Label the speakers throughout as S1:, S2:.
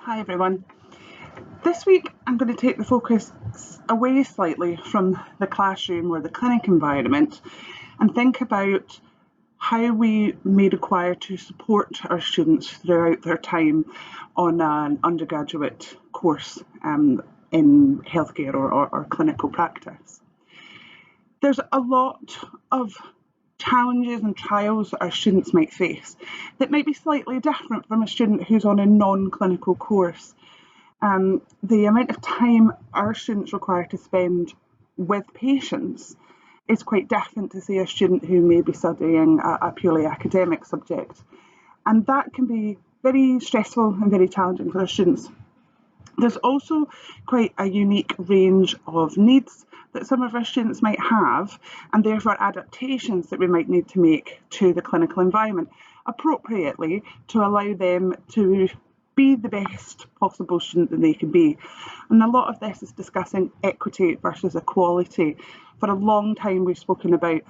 S1: Hi everyone. This week I'm going to take the focus away slightly from the classroom or the clinic environment and think about how we may require to support our students throughout their time on an undergraduate course in healthcare or clinical practice. There's a lot of challenges and trials that our students might face that might be slightly different from a student who's on a non-clinical course. The amount of time our students require to spend with patients is quite different to, say, a student who may be studying a purely academic subject. And that can be very stressful and very challenging for our students. There's also quite a unique range of needs that some of our students might have, and therefore adaptations that we might need to make to the clinical environment appropriately to allow them to be the best possible student that they can be. And a lot of this is discussing equity versus equality. For a long time we've spoken about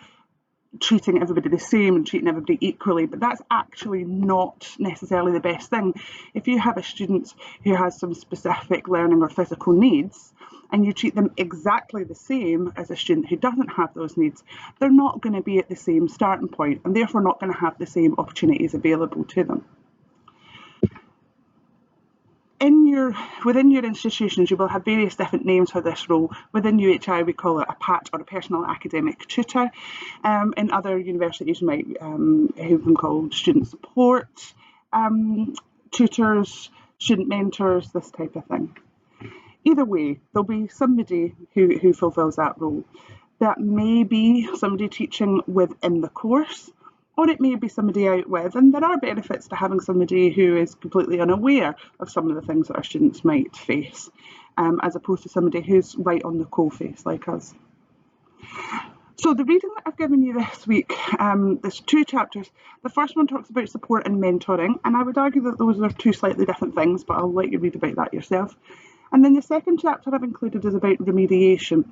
S1: treating everybody the same and treating everybody equally, but that's actually not necessarily the best thing. If you have a student who has some specific learning or physical needs and you treat them exactly the same as a student who doesn't have those needs, they're not going to be at the same starting point and therefore not going to have the same opportunities available to them. Within your institutions, you will have various different names for this role. Within UHI, we call it a PAT or a personal academic tutor. In other universities, you might have them called student support tutors, student mentors, this type of thing. Either way, there'll be somebody who fulfills that role. That may be somebody teaching within the course, or it may be somebody out with, and there are benefits to having somebody who is completely unaware of some of the things that our students might face, as opposed to somebody who's right on the coalface like us. So the reading that I've given you this week, there's two chapters. The first one talks about support and mentoring, and I would argue that those are two slightly different things, but I'll let you read about that yourself. And then the second chapter I've included is about remediation.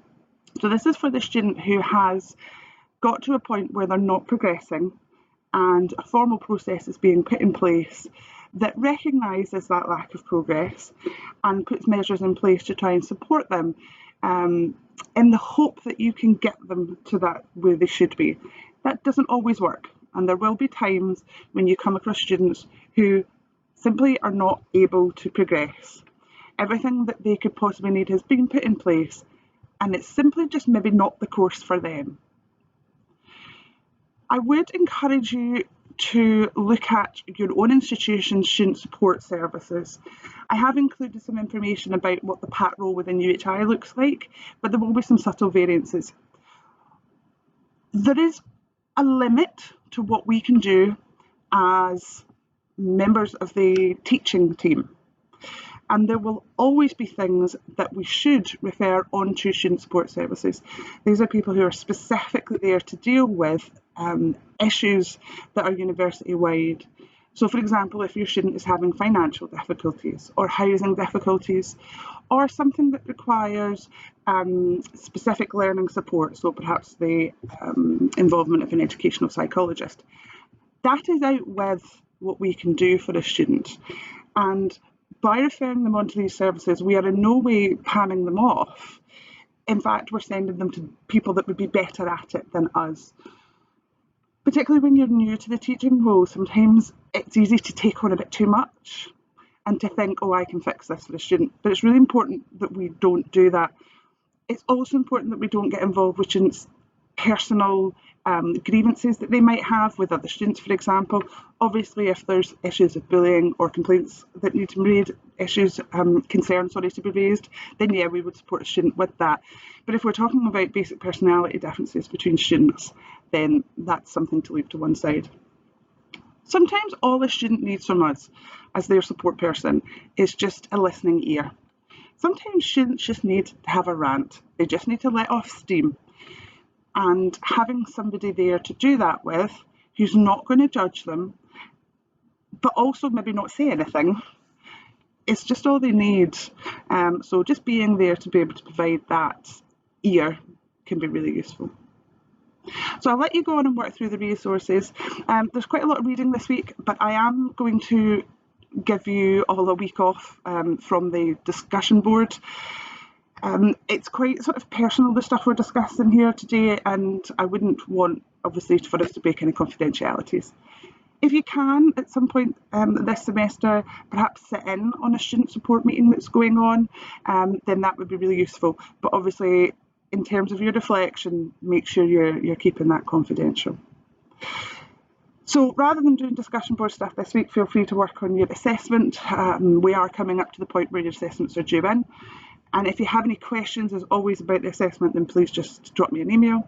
S1: So this is for the student who has got to a point where they're not progressing and a formal process is being put in place that recognises that lack of progress and puts measures in place to try and support them in the hope that you can get them to that where they should be. That doesn't always work, and there will be times when you come across students who simply are not able to progress. Everything that they could possibly need has been put in place, and it's simply just maybe not the course for them. I would encourage you to look at your own institution's student support services. I have included some information about what the PAT role within UHI looks like, but there will be some subtle variances. There is a limit to what we can do as members of the teaching team. And there will always be things that we should refer on to student support services. These are people who are specifically there to deal with issues that are university-wide. So, for example, if your student is having financial difficulties or housing difficulties or something that requires specific learning support, so perhaps the involvement of an educational psychologist, that is out with what we can do for a student. And by referring them onto these services, we are in no way palming them off. In fact, we're sending them to people that would be better at it than us. Particularly when you're new to the teaching role, sometimes it's easy to take on a bit too much and to think, oh, I can fix this for a student. But it's really important that we don't do that. It's also important that we don't get involved with students' personal grievances that they might have with other students, for example. Obviously, if there's issues of bullying or complaints that need to be raised, concerns to be raised, then yeah, we would support a student with that. But if we're talking about basic personality differences between students, then that's something to leave to one side. Sometimes all a student needs from us as their support person is just a listening ear. Sometimes students just need to have a rant. They just need to let off steam. And having somebody there to do that with, who's not going to judge them, but also maybe not say anything, it's just all they need. So just being there to be able to provide that ear can be really useful. So I'll let you go on and work through the resources. There's quite a lot of reading this week, but I am going to give you all a week off from the discussion board. It's quite sort of personal, the stuff we're discussing here today, and I wouldn't want, obviously, for us to break any confidentialities. If you can, at some point this semester, perhaps sit in on a student support meeting that's going on, then that would be really useful. But obviously, in terms of your reflection, make sure you're keeping that confidential. So rather than doing discussion board stuff this week, feel free to work on your assessment. We are coming up to the point where your assessments are due in. And if you have any questions, as always, about the assessment, then please just drop me an email.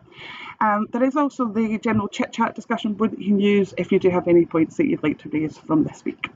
S1: There is also the general chit chat discussion board that you can use if you do have any points that you'd like to raise from this week.